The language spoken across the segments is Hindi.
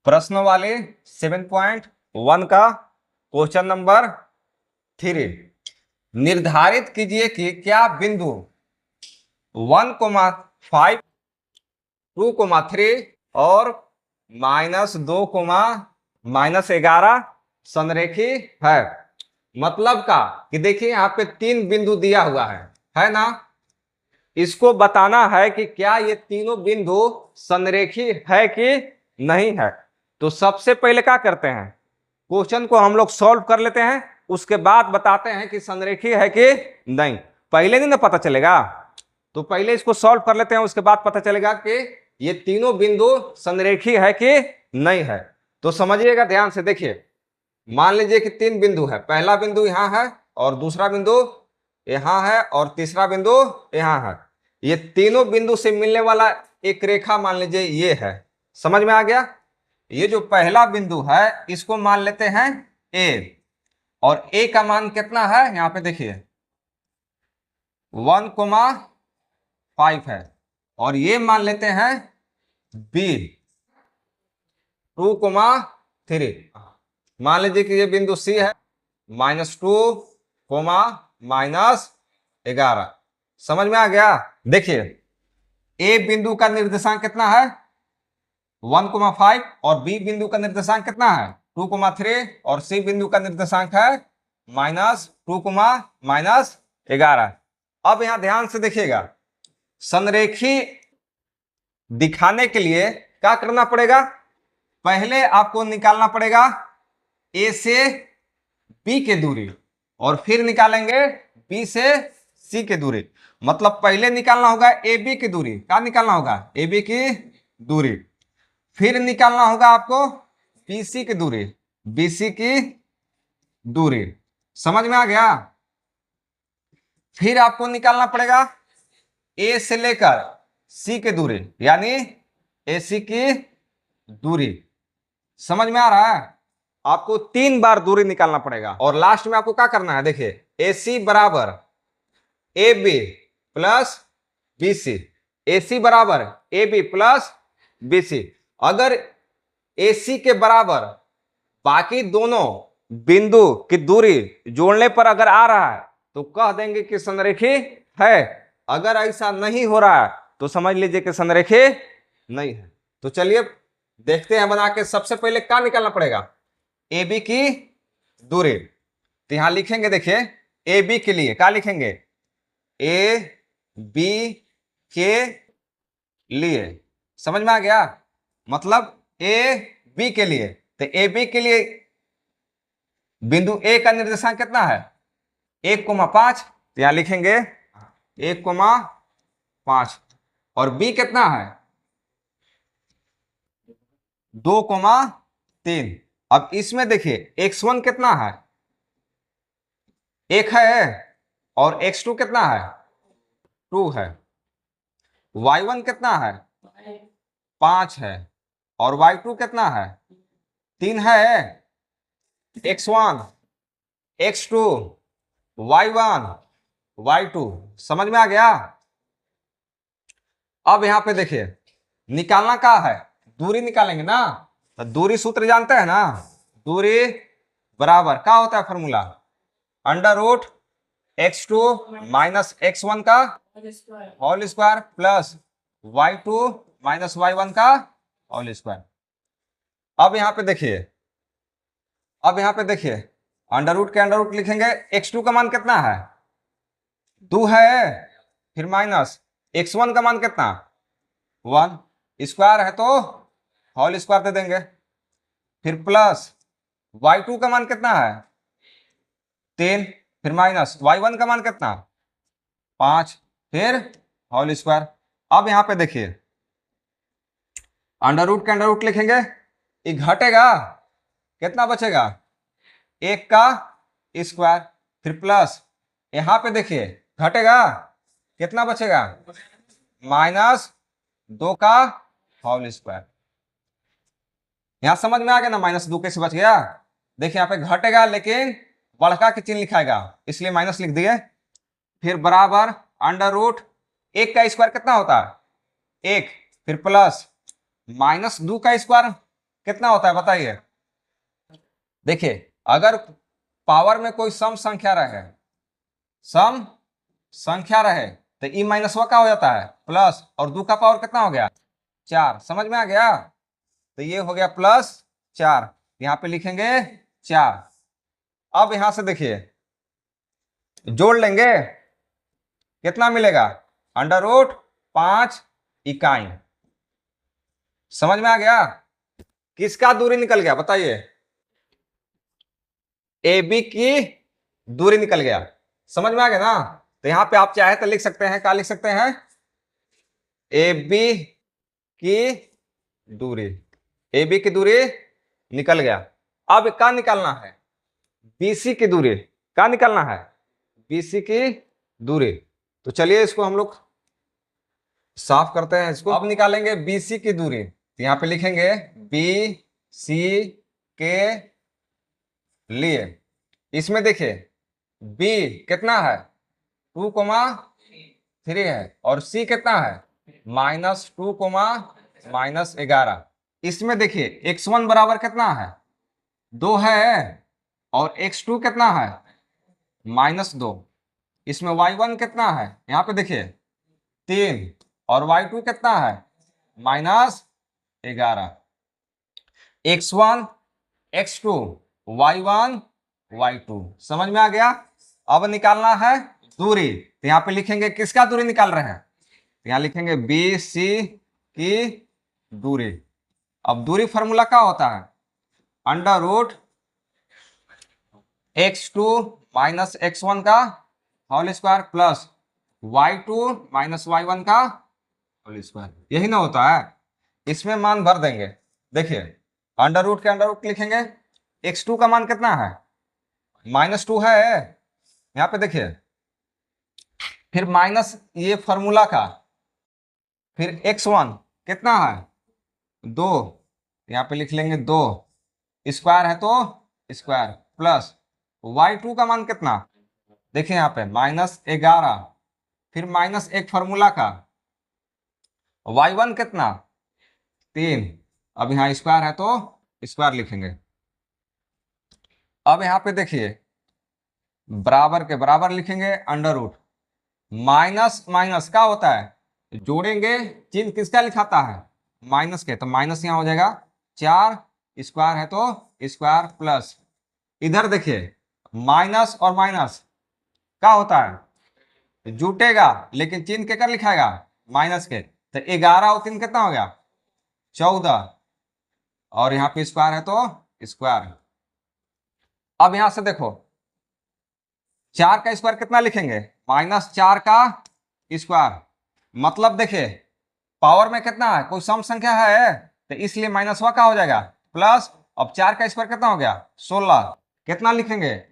प्रश्न वाले 7.1 का क्वेश्चन नंबर 3। निर्धारित कीजिए कि क्या बिंदु 1,5, 2,3 और -2, -11 संरेखी है। मतलब का कि देखिए यहाँ पे 3 बिंदु दिया हुआ है ना। इसको बताना है कि क्या ये तीनों बिंदु संरेखी है कि नहीं है। तो सबसे पहले क्या करते हैं, क्वेश्चन को हम लोग सॉल्व कर लेते हैं, उसके बाद बताते हैं कि संरेखी है कि नहीं। पहले नहीं ना पता चलेगा, तो पहले इसको सॉल्व कर लेते हैं, उसके बाद पता चलेगा कि ये तीनों बिंदु संरेखी है कि नहीं है। तो समझिएगा ध्यान से, देखिए मान लीजिए कि 3 बिंदु है, पहला बिंदु यहाँ है और दूसरा बिंदु यहाँ है और तीसरा बिंदु यहाँ है। ये तीनों बिंदु से मिलने वाला एक रेखा मान लीजिए ये है। समझ में आ गया। ये जो पहला बिंदु है इसको मान लेते हैं ए, और ए का मान कितना है यहाँ पे देखिए 1,5 है, और ये मान लेते हैं बी 2,3। मान लीजिए कि ये बिंदु सी है -2, -11। समझ में आ गया। देखिए ए बिंदु का निर्देशांक कितना है 1,5 और बी बिंदु का निर्देशांक कितना है 2,3 और सी बिंदु का निर्देशांक है -2, -11। अब यहां ध्यान से देखिएगा, संरेखी दिखाने के लिए क्या करना पड़ेगा, पहले आपको निकालना पड़ेगा ए से बी की दूरी और फिर निकालेंगे बी से सी की दूरी। मतलब पहले निकालना होगा ए बी की दूरी। क्या निकालना होगा, ए बी की दूरी। फिर निकालना होगा आपको बीसी की दूरी, बीसी की दूरी। समझ में आ गया। फिर आपको निकालना पड़ेगा ए से लेकर सी की दूरी, यानी ए सी की दूरी। समझ में आ रहा है। आपको 3 बार दूरी निकालना पड़ेगा और लास्ट में आपको क्या करना है, देखिए ए सी बराबर A B plus B C, A C बराबर A B plus B C. अगर ए सी के बराबर बाकी दोनों बिंदु की दूरी जोड़ने पर अगर आ रहा है तो कह देंगे कि संरेखी है। अगर ऐसा नहीं हो रहा है तो समझ लीजिए कि संरेखी नहीं है। तो चलिए देखते हैं बना के। सबसे पहले क्या निकालना पड़ेगा, ए बी की दूरी। तो यहां लिखेंगे, देखिए ए बी के लिए क्या लिखेंगे, ए बी के लिए। समझ में आ गया। मतलब ए बी के लिए, तो ए बी के लिए बिंदु ए का निर्देशांक कितना है 1,5। तो यहां लिखेंगे 1,5 और बी कितना है 2,3। अब इसमें देखिए x1 कितना है 1 है और x2 कितना है 2 है, y1 कितना है 5 है और y2 कितना है 3 है। x1, x2, y1, y2। समझ में आ गया। अब यहां पे देखिए निकालना क्या है, दूरी निकालेंगे ना। तो दूरी सूत्र जानते हैं ना, दूरी बराबर क्या होता है फॉर्मूला, √x2 माइनस x1 का whole square plus y2 minus y1 का होल स्क्वायर। अब यहां पे देखिए, अंडर रूट के अंडर रूट लिखेंगे। x2 का मान कितना है 2 है, फिर माइनस x1 का मान कितना 1, स्क्वायर है तो होल स्क्वायर दे देंगे, फिर प्लस y2 का मान कितना है 3, फिर माइनस y1 का मान कितना 5, फिर होल स्क्वायर। अब यहां पे देखिए अंडर रूट के अंडर रूट लिखेंगे, ये घटेगा, कितना बचेगा 1 का स्क्वायर, फिर प्लस यहां पे देखिए घटेगा, कितना बचेगा -2 का होल स्क्वायर। यहां समझ में आ गया ना, -2 कैसे बच गया। देखिए यहाँ पे घटेगा लेकिन बढ़का के चिन्ह लिखाएगा, इसलिए माइनस लिख दिए। फिर बराबर अंडर रूट 1 का स्क्वायर कितना होता है 1, फिर प्लस -2 का स्क्वायर कितना होता है बताइए। देखिए अगर पावर में कोई सम संख्या रहे, सम संख्या रहे तो ई माइनस वा का हो जाता है प्लस, और 2 का पावर कितना हो गया 4। समझ में आ गया। तो ये हो गया +4, यहां पे लिखेंगे 4। अब यहां से देखिए जोड़ लेंगे, कितना मिलेगा √5 इकाई। समझ में आ गया। किसका दूरी निकल गया बताइए, ए बी की दूरी निकल गया। समझ में आ गया ना। तो यहां पे आप चाहे तो लिख सकते हैं, क्या लिख सकते हैं, ए बी की दूरी, ए बी की दूरी निकल गया। अब क्या निकालना है, बीसी की दूरी। क्या निकालना है, बीसी की दूरी। तो चलिए इसको हम लोग साफ करते हैं इसको। अब निकालेंगे बीसी की दूरी, तो यहां पे लिखेंगे बी सी के लिए। इसमें देखिए बी कितना है 2,3 है, और सी कितना है -2,-11। इसमें देखिए x1 बराबर कितना है 2 है, और x2 कितना है -2। इसमें y1 कितना है, यहां पे देखिए 3, और y2 कितना है -11। x1 x2 y1 y2। समझ में आ गया। अब निकालना है दूरी, तो यहां पे लिखेंगे किसका दूरी निकाल रहे हैं, तो यहां लिखेंगे बी सी की दूरी। अब दूरी फॉर्मूला क्या होता है, √(x2 - x1) का whole square plus y2 - y1 का होल स्क्वायर, यही ना होता है। इसमें मान भर देंगे। देखिए अंडर रूट लिखेंगे, x2 का मान कितना है -2 है, यहां पे देखिए, फिर माइनस ये फॉर्मूला का, फिर x1 कितना है 2, यहां पे लिख लेंगे 2, स्क्वायर है तो स्क्वायर, प्लस y2 का मान कितना, देखिए यहां पे -11, फिर माइनस एक फॉर्मूला का, y1 कितना 3, अब यहाँ स्क्वायर है तो स्क्वायर लिखेंगे। अब यहाँ पे देखिए बराबर के बराबर लिखेंगे, अंडर रूट, माइनस माइनस क्या होता है जोड़ेंगे, चिन्ह किसका लिखाता है माइनस के, तो माइनस यहाँ हो जाएगा 4, स्क्वायर है तो स्क्वायर, प्लस इधर देखिए माइनस और माइनस क्या होता है जुटेगा, लेकिन चिन्ह के कर लिखाएगा माइनस के, तो 11 और 3 कितना हो गया 14, और यहाँ पे स्क्वायर है तो स्क्वायर। अब यहां से देखो 4 का स्क्वायर कितना लिखेंगे -4 का स्क्वायर, मतलब देखिए पावर में कितना है कोई सम संख्या है, तो इसलिए माइनस का हो जाएगा प्लस। अब 4 का स्क्वायर कितना हो गया 16, कितना लिखेंगे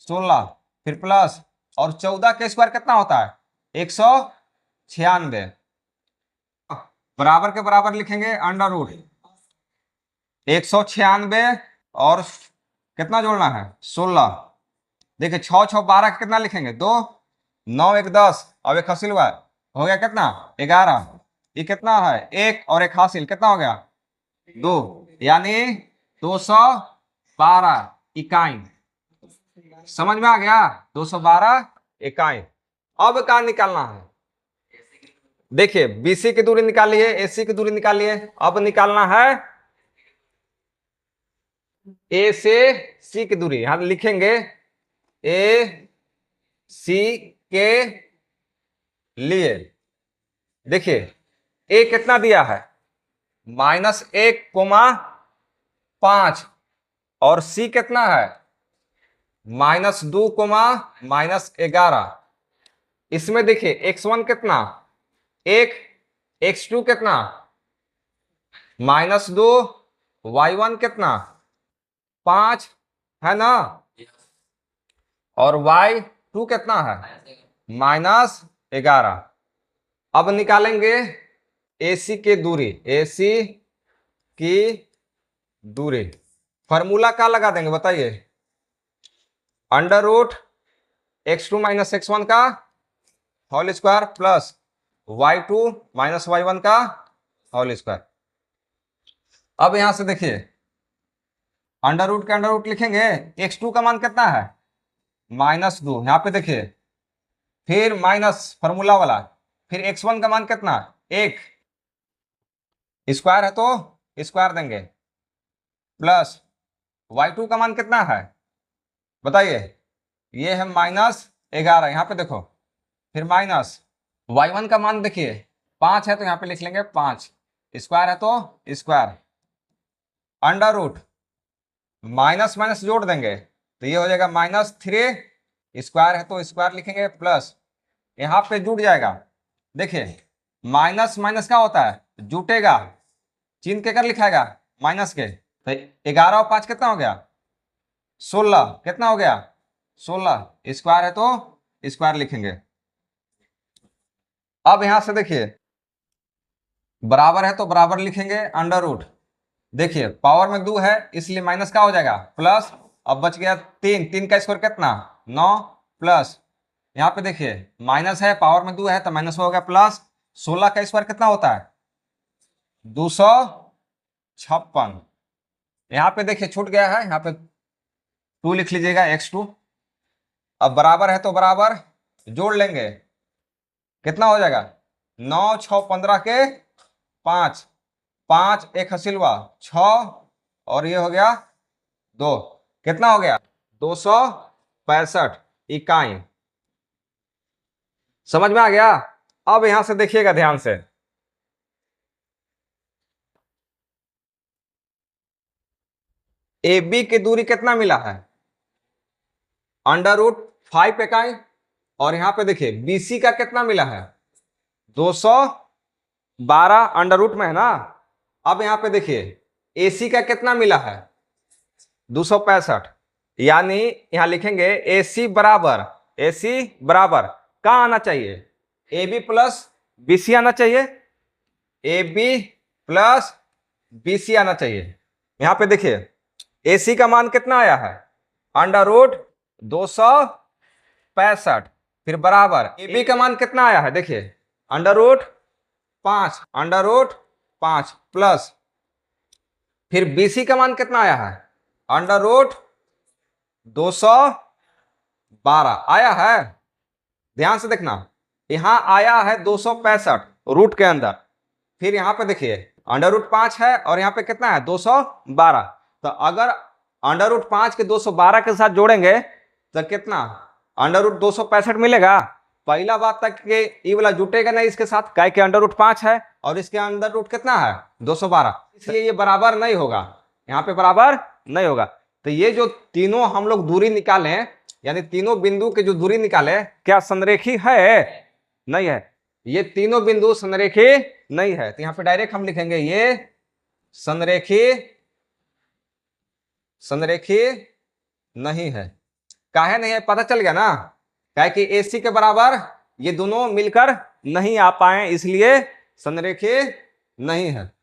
16, फिर प्लस, और 14 का स्क्वायर कितना होता है 196, बराबर के बराबर लिखेंगे अंडर रूट 196, और कितना जोड़ना है 16। देखिए 6 6 12 कितना लिखेंगे 2, 9 1 10, अब एक हासिल हुआ हो गया कितना 11, ये कितना है 1 और 1 हासिल कितना हो गया 2, यानी 212 इकाई। समझ में आ गया 212 इकाई। अब क्या निकालना है, देखिए बीसी की दूरी निकालिए, एसी की दूरी निकालिए। अब निकालना है ए से सी की दूरी, यहां लिखेंगे ए सी के लिए। देखिए ए कितना दिया है -1,5, और सी कितना है -2,-11। इसमें देखिए x1 कितना 1, x2 कितना -2, y1 कितना 5 है ना, और y2 कितना है -11। अब निकालेंगे AC की दूरी, AC की दूरी फॉर्मूला क्या लगा देंगे बताइए, अंडर रूट x2 - x1 का whole square plus y2 - y1 का होल स्क्वायर। अब यहां से देखिए अंडर रूट के अंडर रूट लिखेंगे, x2 का मान कितना है -2, यहाँ पे देखिए, फिर माइनस फॉर्मूला वाला, फिर x1 का मान कितना 1, स्क्वायर है तो स्क्वायर देंगे, प्लस y2 का मान कितना है बताइए, ये है -11, यहाँ पे देखो, फिर माइनस y1 का मान देखिए 5 है तो यहाँ पे लिख लेंगे 5, स्क्वायर है तो square, under root minus minus जोड़ देंगे तो ये हो जाएगा -3, स्क्वायर है तो स्क्वायर लिखेंगे, प्लस यहाँ पे जुट जाएगा, देखिए माइनस माइनस क्या होता है जुटेगा, चिन्ह के कर लिखाएगा माइनस के, तो 11 और 5 कितना हो गया 16, कितना हो गया 16, स्क्वायर है तो स्क्वायर लिखेंगे। अब यहां से देखिए बराबर है तो बराबर लिखेंगे, अंडर रूट, देखिए पावर में 2 है इसलिए माइनस का हो जाएगा प्लस, अब बच गया 3 का स्क्वायर कितना 9, प्लस यहाँ पे देखिए माइनस है पावर में 2 है तो माइनस हो गया प्लस, 16 का स्क्वायर कितना होता है 256, यहाँ पे देखिए छूट गया है, यहाँ पे 2 लिख लीजिएगा x2, अब बराबर है तो बराबर जोड़ लेंगे, कितना हो जाएगा 9 6 15 के 5, 5 एक हसीलवा 6 और ये हो गया 2, कितना हो गया 265 इकाई। समझ में आ गया। अब यहां से देखिएगा ध्यान से, ए बी की दूरी कितना मिला है अंडर रूट 5 इकाई, और यहां पे देखिए बीसी का कितना मिला है 212 अंडर रूट में है ना। अब यहां पे देखिए एसी का कितना मिला है 265, यानी यहां लिखेंगे एसी बराबर कहां आना चाहिए A B plus B C आना चाहिए, A B plus B C आना चाहिए। यहां पे देखिए एसी का मान कितना आया है अंडर रूट 265, फिर बराबर ए बी का मान कितना आया है देखिए अंडर रूट 5 प्लस, फिर बीसी का मान कितना आया है अंडर रूट 212 आया है, ध्यान से देखना, यहां आया है 265 रूट के अंदर, फिर यहां पे देखिए अंडर रूट 5 है और यहां पे कितना है 212, तो अगर अंडर रूट 5 के 212 के साथ जोड़ेंगे तो कितना अंडर रूट 265 मिलेगा। पहला बात तक के ये वाला जुटेगा नहीं इसके साथ, काय के अंडर रूट 5 है और इसके अंडर रूट कितना है 212, इसलिए ये बराबर नहीं होगा, यहाँ पे बराबर नहीं होगा। तो ये जो तीनों हम लोग दूरी निकाले, यानी तीनों बिंदु के जो दूरी निकाले, क्या संरेखी है नहीं है, ये तीनों बिंदु संरेखी नहीं है, तो यहाँ पे डायरेक्ट हम लिखेंगे ये संरेखी नहीं है। काहे नहीं है पता चल गया ना, काहे कि AC के बराबर ये दोनों मिलकर नहीं आ पाए इसलिए संरेखी नहीं है।